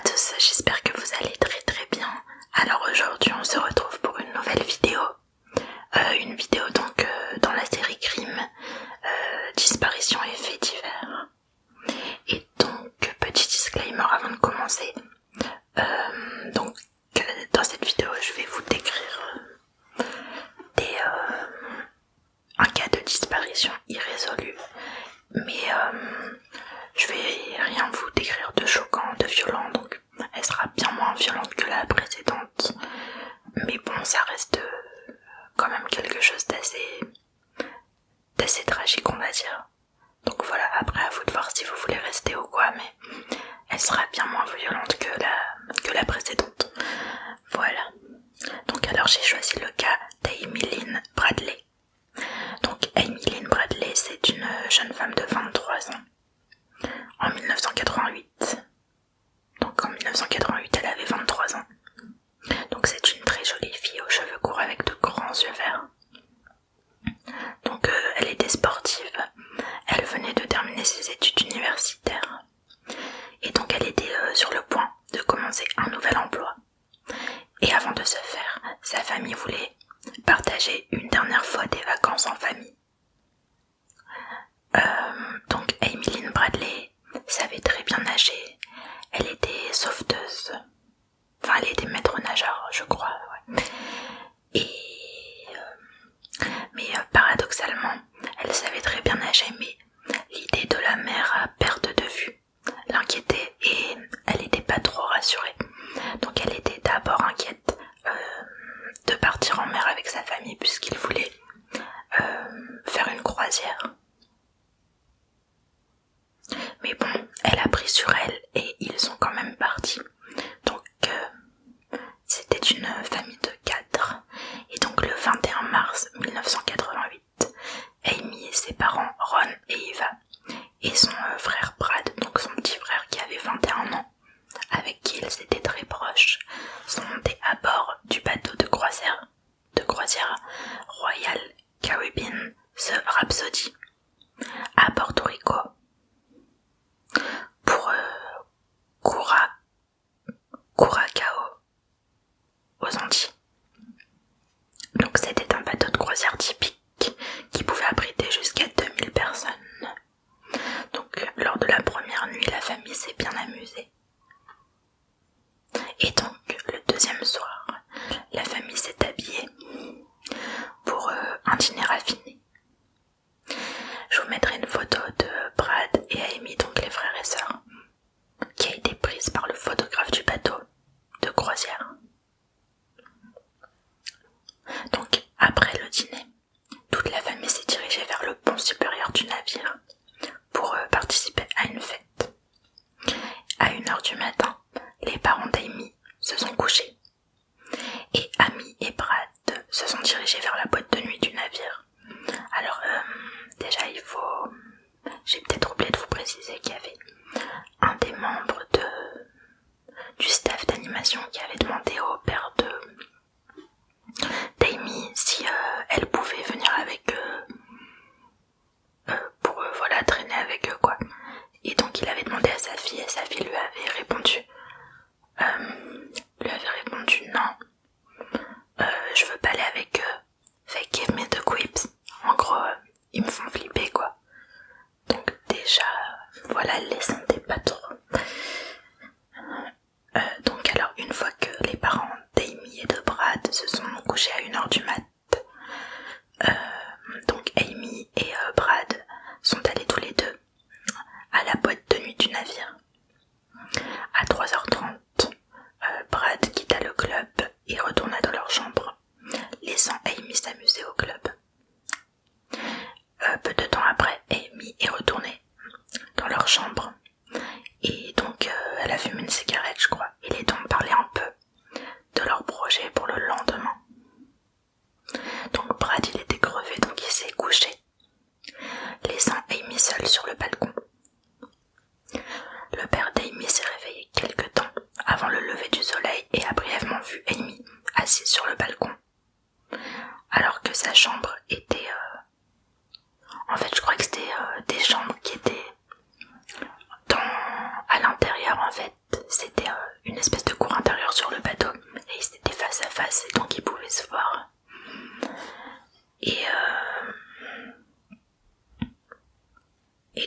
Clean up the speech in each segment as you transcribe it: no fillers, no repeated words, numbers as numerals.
tous, j'espère que vous allez très très bien. Alors aujourd'hui on se retrouve pour une nouvelle vidéo. Une vidéo donc dans la série crime, disparition et faits divers. Et donc petit disclaimer avant de commencer. Donc dans cette vidéo je vais vous décrire un cas de disparition irrésolu. Mais je vais rien vous décrire de choquant, de violent, donc elle sera bien moins violente que la précédente. Mais bon, ça reste quand même quelque chose d'assez tragique, on va dire. Donc voilà, après à vous de voir si vous voulez rester ou quoi, mais elle sera bien moins violente que la précédente. Voilà. Donc alors j'ai choisi le cas d'Amy Lynn Bradley. Donc Amy Lynn Bradley, c'est une jeune femme de 23 ans. En 1988. Donc en 1988, elle avait 23 ans. Donc c'est une très jolie fille aux cheveux courts avec de grands yeux verts. Donc elle était sportive. Elle venait de terminer ses études universitaires. Et donc elle était sur le point de commencer un nouvel emploi. Et avant de se faire, sa famille voulait partager une dernière fois des vacances en famille. Donc Amy Lynn Bradley savait très bien nager. Elle était sauveteuse. Enfin, elle était maître nageur, je crois, ouais. Mais paradoxalement, elle savait très bien nager, mais l'idée de la mer à perte de vue l'inquiétait et elle n'était pas trop rassurée. Donc elle était d'abord inquiète de partir en mer avec sa famille puisqu'il voulait faire une croisière. Mais bon, elle a pris sur elle et ils sont quand même partis. Donc c'était une famille de 4. Et donc le 21 mars 1988, Amy et ses parents Ron et Eva et son frère Brad, donc son petit frère qui avait 21 ans, avec qui ils étaient très proches, sont montés à bord du bateau de croisière Royal Caribbean The Rhapsody à Porto Rico pour Curaçao aux Antilles. Donc c'était un bateau de croisière typique qui pouvait abriter jusqu'à 2000 personnes. Donc lors de la première nuit, la famille s'est bien amusée. Et donc le deuxième soir, la famille s'est habillée pour un dîner raffiné. Je vous mettrai une photo de Brad et Amy, donc les frères et sœurs, qui a été prise par le photographe du bateau de croisière. Donc après le dîner, toute la famille s'est dirigée vers le pont supérieur du navire pour participer à une fête. À 1h du matin, les parents d'Amy se sont couchés et Amy et Brad se sont dirigés vers la boîte de nuit du navire. Alors déjà j'ai peut-être oublié de vous préciser qu'il y avait un des membres du staff d'animation qui avait demandé au père d'Amy si elle pouvait venir avec eux pour voilà traîner avec eux quoi. Et donc il avait demandé à sa fille et sa fille lui avait répondu non, je veux pas aller avec eux, fait give me the quips. En gros ils me font flipper quoi. Donc déjà voilà, elle les sentait pas trop. Donc alors une fois que les parents d'Amy et de Brad se sont couchés à 1h du mat, donc Amy et Brad sont allés tous les deux à la boîte de nuit du navire. À 3h30, Brad quitta le club et retourna dans leur chambre, laissant Amy s'amuser au club. Peu de temps après, Amy est retournée dans leur chambre et donc elle a fumé une cigarette je crois et les deux ont parlé un peu de leur projet pour le lendemain. Donc Brad il était crevé donc il s'est couché, laissant Amy seule sur le balcon. Le père d'Amy s'est réveillé quelque temps avant le lever du soleil et a brièvement vu Amy assise sur le balcon alors que sa chambre était en fait je crois que c'était des chambres qui étaient à l'intérieur en fait, c'était une espèce de cour intérieure sur le bateau et ils étaient face à face et donc ils pouvaient se voir. Et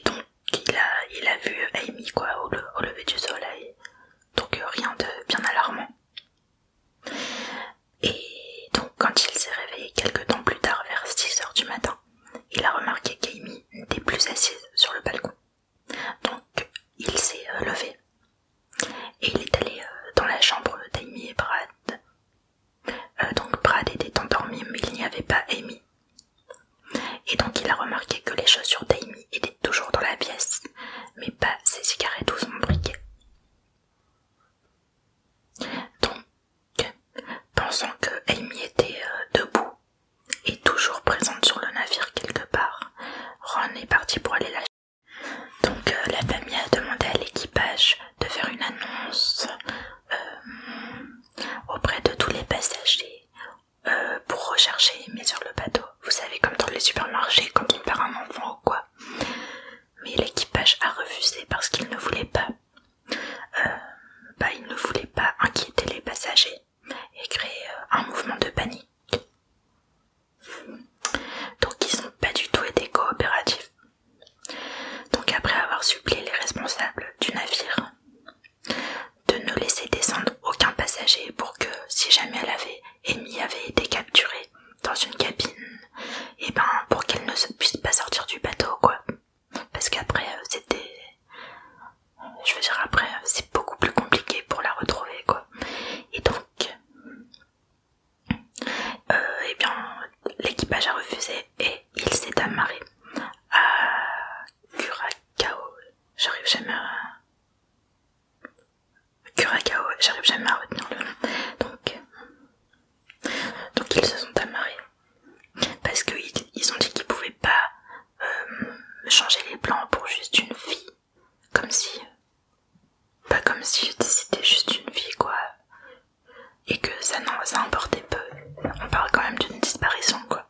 donc il a vu Amy quoi au lever du soleil, donc rien de bien alarmant. Et donc quand il s'est réveillé quelques temps plus tard vers 6h du matin, il a remarqué qu'Amy n'était plus assise sur le balcon. Donc il s'est levé et il est allé dans la chambre d'Amy et Brad. Donc Brad était endormi mais il n'y avait pas Amy. Et donc il a remarqué que les chaussures d'Amy étaient toujours dans la pièce, mais pas ses cigarettes ou son briquet. Donc, pensant que Amy était debout et toujours présente sur le navire quelque part, Ron est parti pour aller la chercher. Donc la famille a demandé à l'équipage de faire une annonce auprès de tous les passagers pour rechercher Amy sur le bateau. Vous savez, comme dans les supermarchés quand on perd un enfant ou quoi. Mais l'équipage a refusé parce qu'il ne voulait pas inquiéter les passagers et créer un mouvement de panique. Donc ils n'ont pas du tout été coopératifs. Donc après avoir supplié les responsables du navire de ne laisser descendre aucun passager pour que si jamais Amy avait été capturée dans une cabine, et pour qu'elle ne puisse pas sortir du bateau quoi. Parce qu'après c'est beaucoup plus compliqué pour la retrouver quoi. Et donc l'équipage a refusé et il s'est amarré à Curacao. J'arrive jamais à retenir le nom. Donc ils se sont amarrés parce qu'ils ont dit qu'ils pouvaient pas changer les plans pour juste une fille, comme si c'était juste une fille quoi, et que ça importait peu. On parle quand même d'une disparition quoi.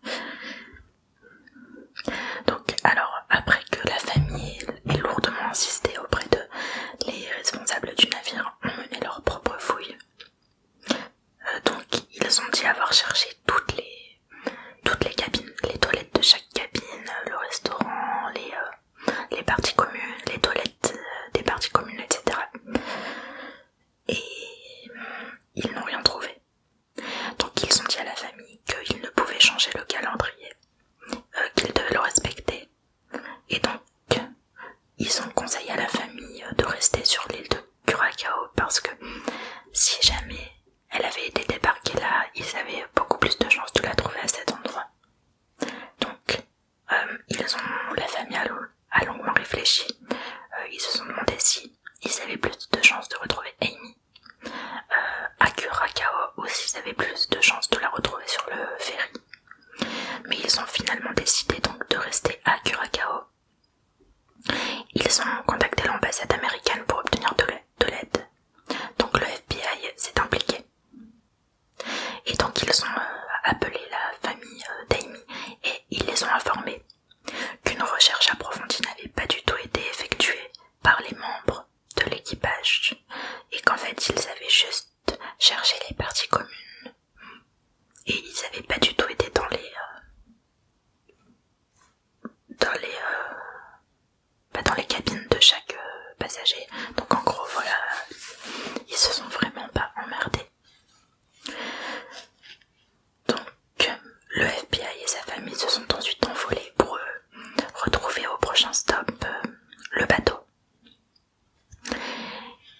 Donc alors après que la famille ait lourdement insisté auprès de les responsables du navire ont mené leur propre fouille. Donc ils ont dit avoir cherché toutes les cabines, les toilettes de chaque cabine, le restaurant, les parties communes, les toilettes des parties communes, etc. Et ils n'ont rien trouvé. Donc ils ont dit à la famille qu'ils ne pouvaient changer le calendrier, qu'ils devaient le respecter. Et donc ils ont conseillé à la famille de rester sur l'île de Curacao parce que si jamais elle avait été débarquée là, ils avaient beaucoup plus de chances de la trouver à cet endroit. Donc la famille a longuement réfléchi. Ils se sont demandé si ils avaient plus de chances de retrouver Amy à Curacao ou s'ils avaient plus de chances de la retrouver sur le ferry. Mais ils ont finalement décidé donc de rester à Curacao. Ils ont contacté l'ambassade américaine pour obtenir de l'aide. Donc le FBI s'est impliqué. Et donc ils ont appelé la famille d'Amy et ils les ont informés qu'une recherche approfondie n'avait pas du tout été effectuée par les membres de l'équipage et qu'en fait ils avaient juste cherché les parties communes et ils n'avaient pas du tout été dans les cabines de chaque passager. Donc en gros voilà, ils se sont vraiment pas emmerdés. Donc le FBI et sa famille se sont ensuite envolés pour retrouver au prochain stop le bateau.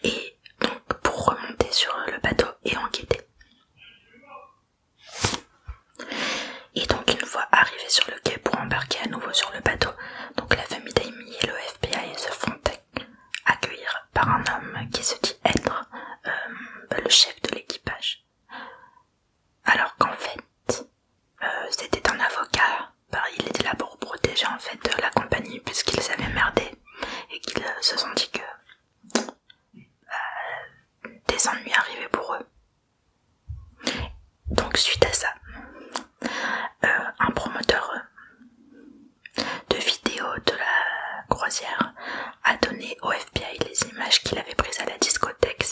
Et donc pour remonter sur le bateau et enquêter. Et donc une fois arrivés sur le quai pour embarquer à nouveau sur le bateau, donc la famille d'Amy et le FBI se font accueillir par un homme qui se dit être le chef de l'équipage. Alors qu'en fait c'était un avocat, il était là pour protéger en fait la compagnie puisqu'ils avaient merdé et qu'ils se sont dit que des ennuis arrivaient pour eux. Donc suite à ça, un promoteur de vidéos de la croisière a donné au FBI les images qu'il avait prises à la discothèque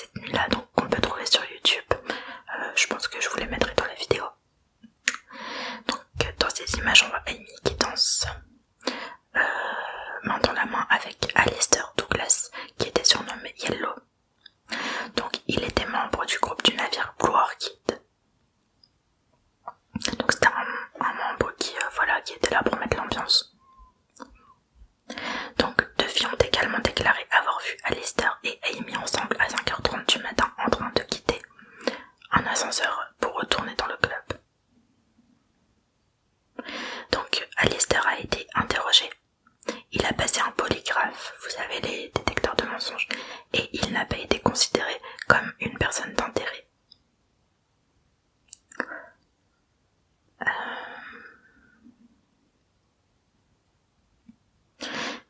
qu'il n'a pas été considéré comme une personne d'intérêt.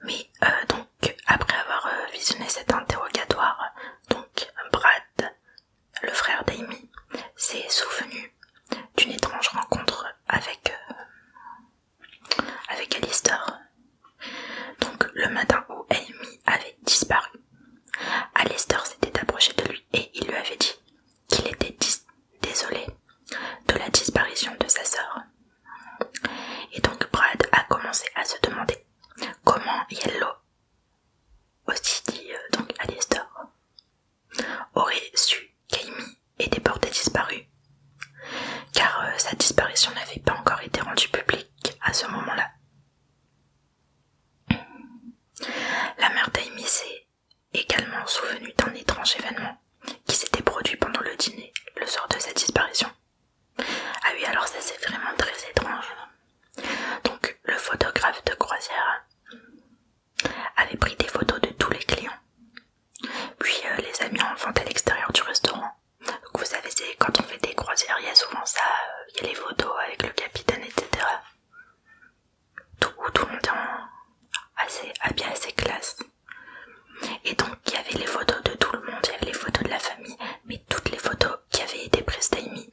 Mais donc après avoir visionné cet interrogatoire, donc Brad, le frère d'Amy, s'est souvenu d'une étrange rencontre avec Alistair. Donc le matin où Amy avait disparu, Alistair s'était approché de lui et il lui avait dit qu'il était désolé de la disparition de sa sœur. Et donc Brad a commencé à se demander comment Yellow, aussi dit donc Alistair, aurait su qu'Amy était portée disparue, car sa disparition n'avait pas encore été rendue publique à ce moment-là. La mère d'Amy s'est également souvenue d'un étrange événement qui s'était produit pendant le dîner le soir de sa disparition. Ah oui, alors ça c'est vraiment très étrange. Donc le photographe de croisière avait pris des photos de tous les clients, puis les a mis en vente à l'extérieur du restaurant. Donc vous savez, c'est quand on fait des croisières, il y a souvent ça, il y a les photos avec le capitaine, etc. Où tout le monde est habillé assez classe. Et donc il y avait les photos de tout le monde, il y avait les photos de la famille, mais toutes les photos qui avaient été prises d'Amy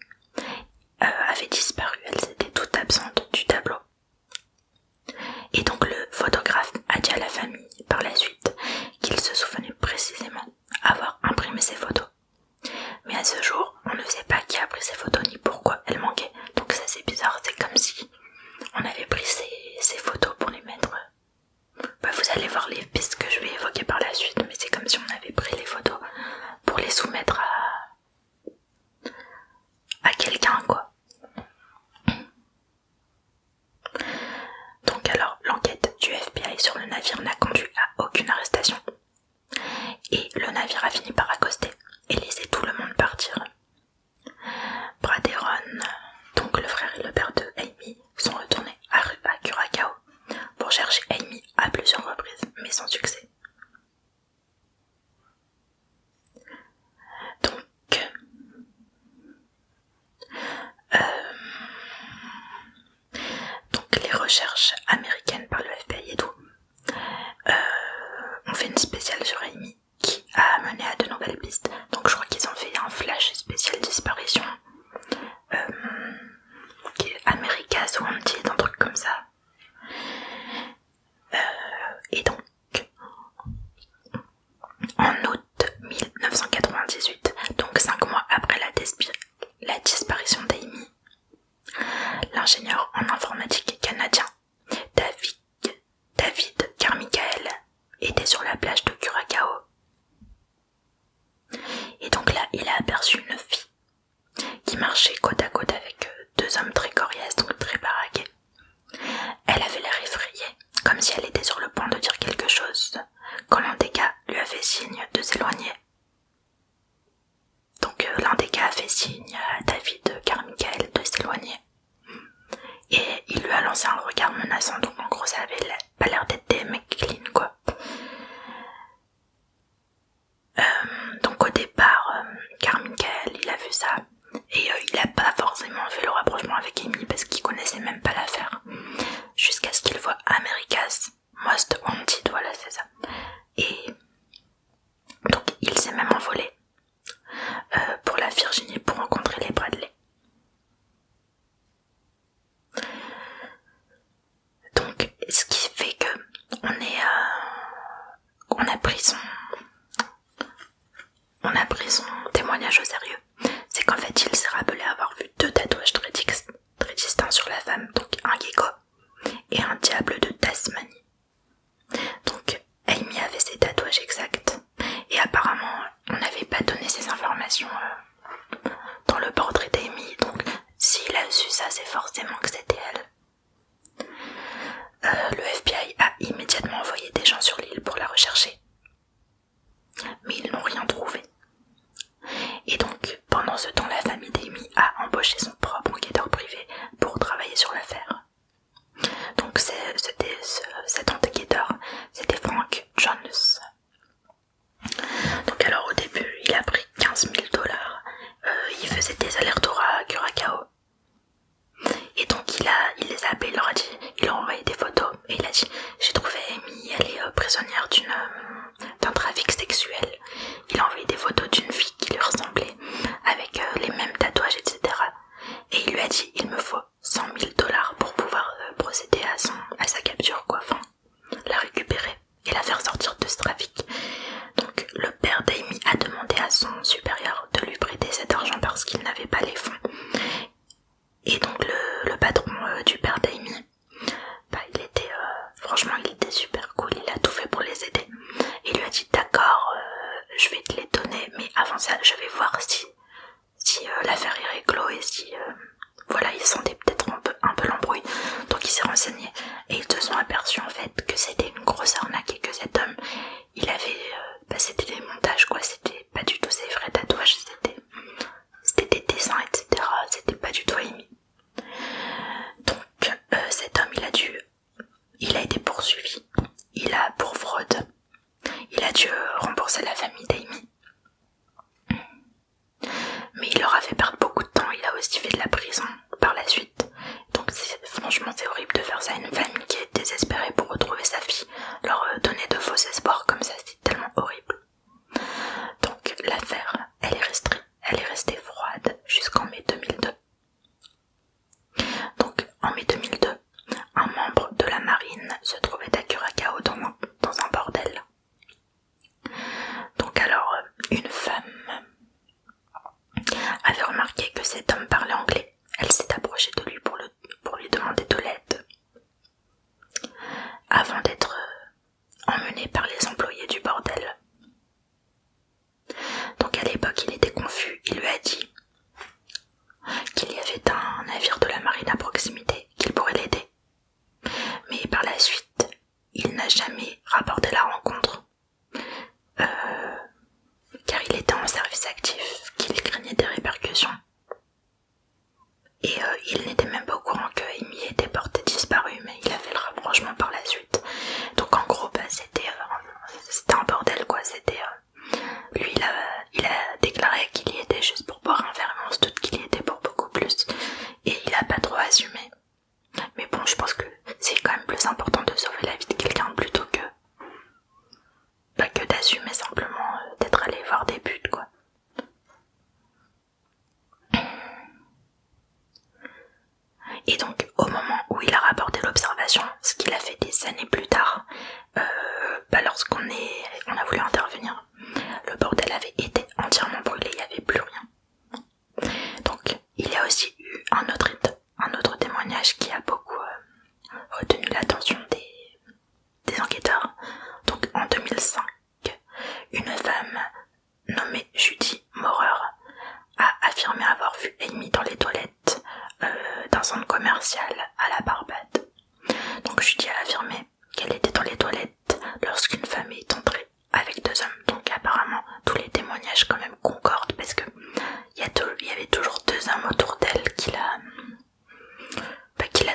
avaient disparu, elles étaient toutes absentes du tableau. Et donc le photographe a dit à la famille par la suite qu'il se souvenait précisément avoir imprimé ces photos. Mais à ce jour, on ne sait pas qui a pris ces photos ni pourquoi elles manquaient. Donc ça c'est bizarre, c'est comme si on avait pris ces photos pour les mettre. Vous allez voir les pistes que je vais évoquer par la suite, mais c'est comme si on avait pris les photos pour les soumettre à quelqu'un, quoi. Donc alors, l'enquête du FBI sur le navire n'a conduit à aucune arrestation. Et le navire a fini par accoster et laisser tout le monde partir. Brad et Ron, donc le frère et le père de Amy, sont retournés à Curacao pour chercher Amy à plusieurs reprises, mais sans succès. Donc les recherches américaines par le FBI et tout ont fait une spéciale sur Amy qui a mené à de nouvelles pistes. Donc je crois qu'ils ont fait un flash spécial disparition qui est America's Wanted, un truc comme ça. Et donc en août 1998, donc 5 mois après la disparition d'Amy, l'ingénieur en informatique canadien David Carmichael était sur la plage de Curacao. Et donc là, il a aperçu une fille qui marchait côte à côte avec deux hommes très coriaces, donc très baraqués. Elle avait l'air effrayée, comme si elle était sur le point de dire quelque chose, quand l'un des gars lui a fait signe de s'éloigner. Donc l'un des gars a fait signe à David Carmichael de s'éloigner. Et il lui a lancé un regard menaçant, donc en gros ça avait pas l'air d'être des mecs clean, quoi. Donc au départ, Carmichael il a vu ça et il a pas forcément fait le rapprochement avec Amy parce qu'il connaissait même pas l'affaire, jusqu'à ce qu'il voit America's Most Wanted, voilà c'est ça. Et donc il s'est même envolé pour la Virginie pour rencontrer les Bradley. Donc ce qui fait que on a pris son témoignage au sérieux, c'est qu'en fait il s'est rappelé avoir vu deux tatouages très distincts sur la femme, donc un gecko et un diable de Tasmanie. Donc Amy avait ses tatouages exacts et apparemment on n'avait pas donné ces informations dans le portrait d'Amy, donc s'il a su ça, c'est forcément que c'était elle. Le FBI a immédiatement envoyé des gens sur l'île pour la rechercher, mais ils n'ont rien trouvé. Et donc, pendant ce temps, la famille d'Amy a embauché son propre enquêteur privé pour travailler sur l'affaire. Donc cet enquêteur, c'était Frank Jones. Donc alors, vais te les donner, mais avant ça je vais voir si l'affaire est réglo et si voilà, il sentait peut-être un peu l'embrouille. Donc il s'est renseigné et ils se sont aperçus en fait que c'était une grosse arnaque et que cet homme, il avait c'était des montages quoi, c'était pas du tout ses vrais tatouages, c'était des dessins, etc. C'était pas du tout Amy. Donc cet homme, il a été poursuivi, pour fraude, il a dû rembourser la famille d'Amy. Mais il leur a fait perdre beaucoup de temps, il a aussi fait de la prison par la suite. Donc franchement c'est horrible de faire ça à une famille qui est désespérée pour retrouver sa fille, leur donner de faux espoirs comme ça, c'est tellement horrible. Donc l'affaire, elle est restée froide jusqu'en mai 2002. Donc en mai 2002, un membre de la marine se trouvait à Curacao dans un bordel. Donc alors une femme avait remarqué que cet homme parlait anglais. Elle s'est approchée de lui pour lui demander de l'aide. Avant d'être emmenée par les employés du bordel. Donc à l'époque il était confus, il lui a dit qu'il y avait un navire de la marine à proximité, qu'il pourrait l'aider. Mais par la suite, il n'a jamais rapporté la rencontre. Car il était en service actif, qu'il craignait des répercussions. Et il n'était même pas au courant que Amy était portée disparue, mais il a fait le rapprochement par la suite. Donc en gros, c'était un bordel quoi, lui il a déclaré qu'il y était juste pour boire un verre, mais on se doute qu'il y était pour beaucoup plus. Et il a pas trop assumé. Mais bon, je pense que c'est quand même plus important de sauver la vie de quelqu'un plutôt que d'assumer simplement d'être allé voir des putes quoi. Et donc au moment où il a rapporté l'observation, ce qu'il a fait des années plus tard, lorsqu'on a voulu intervenir, le bordel avait été entièrement brûlé, il n'y avait plus rien. Donc il y a aussi eu un autre témoignage qui a beaucoup retenu l'attention des enquêteurs. Donc en 2005, une femme nommée Judy Maurer a affirmé avoir vu Amy dans les toilettes d'un centre commercial à la Barbade. Donc Judy a affirmé qu'elle était dans les toilettes lorsqu'une femme est entrée avec deux hommes. Donc apparemment tous les témoignages quand même concordent parce que il y avait toujours deux hommes autour d'elle qui l'a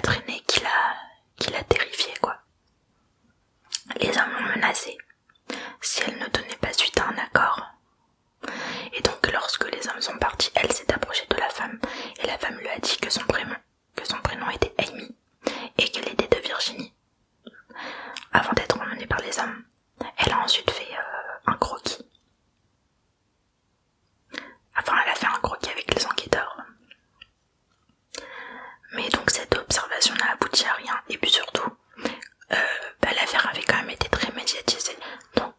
traînée, qui l'a terrifiée quoi. Les hommes l'ont menacée si elle ne donnait pas suite à un accord. Et donc lorsque les hommes sont partis, elle s'est approchée de la femme et la femme lui a dit que son prénom était Amy et qu'elle était de Virginie. Avant d'être emmenée par les hommes, elle a ensuite fait un croquis. Enfin, elle a fait un croquis avec les enquêteurs. Mais donc cette observation n'a abouti à rien. Et puis surtout, l'affaire avait quand même été très médiatisée. Donc,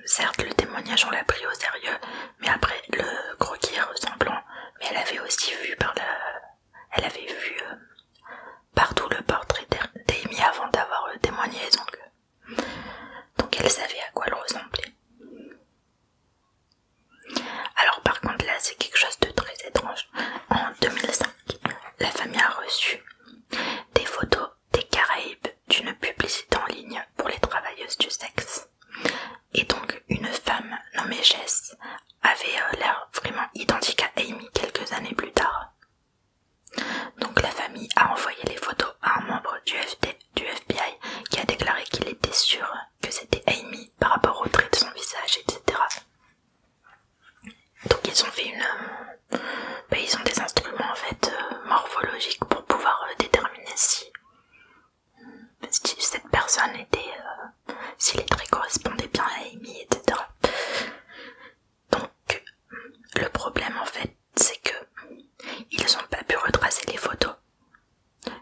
certes, le témoignage on l'a pris au sérieux, mais après le croquis est ressemblant. Mais elle avait aussi vu partout le portrait d'Amy avant d'avoir témoigné, donc elle savait à quoi elle ressemblait. Alors par contre là c'est quelque chose de très étrange. En 2005, la famille a reçu des photos des Caraïbes d'une publicité en ligne pour les travailleuses du sexe. Et donc une femme nommée Jess avait l'air vraiment identique à Amy quelques années plus tard. Donc la famille a envoyé les photos à un membre du FBI qui a déclaré qu'il était sûr que c'était Amy par rapport au trait de son visage, etc. Donc ils ont fait ils ont des instruments en fait morphologiques pour pouvoir déterminer si cette personne était, si les traits correspondaient bien à Amy, etc. Donc le problème en fait c'est que ils n'ont pas pu retracer les photos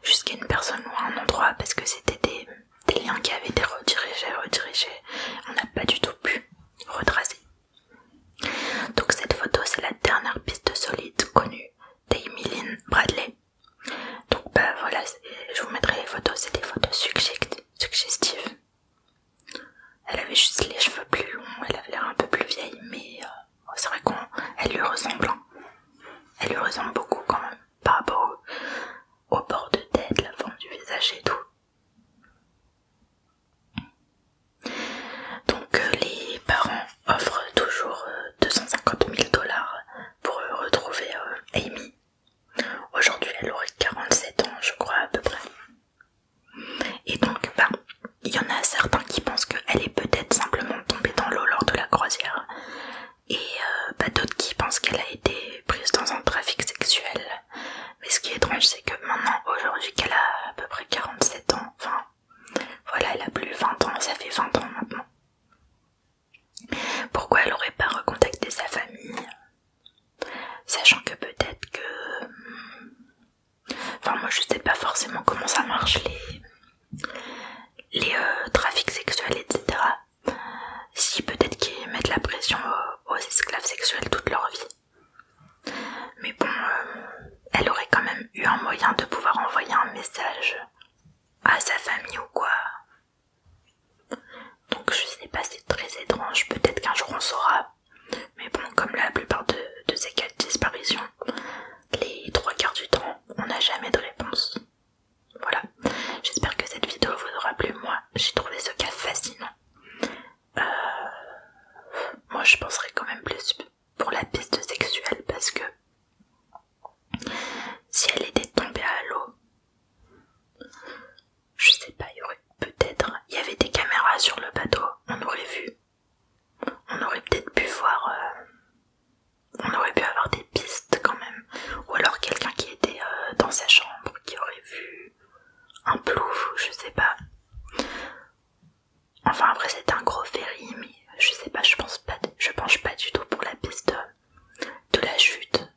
jusqu'à une personne ou à un endroit parce que c'était des liens qui avaient été redirigés. On n'a pas du tout pu retracer. Donc cette photo c'est la dernière piste solide connue d'Amy Lynn Bradley. Donc voilà, je vous mettrai les photos, c'est des photos suggestives. Elle avait juste les je penserais quand même plus pour la piste sexuelle parce que si elle était tombée à l'eau, je sais pas, il y aurait peut-être, il y avait des caméras sur le bateau, on aurait vu, on aurait peut-être pu voir, on aurait pu avoir des pistes quand même, ou alors quelqu'un qui était dans sa chambre qui aurait vu un plouf, je sais pas. Enfin après c'était un gros ferry, mais je sais pas, je pense pas du tout pour la piste de la chute.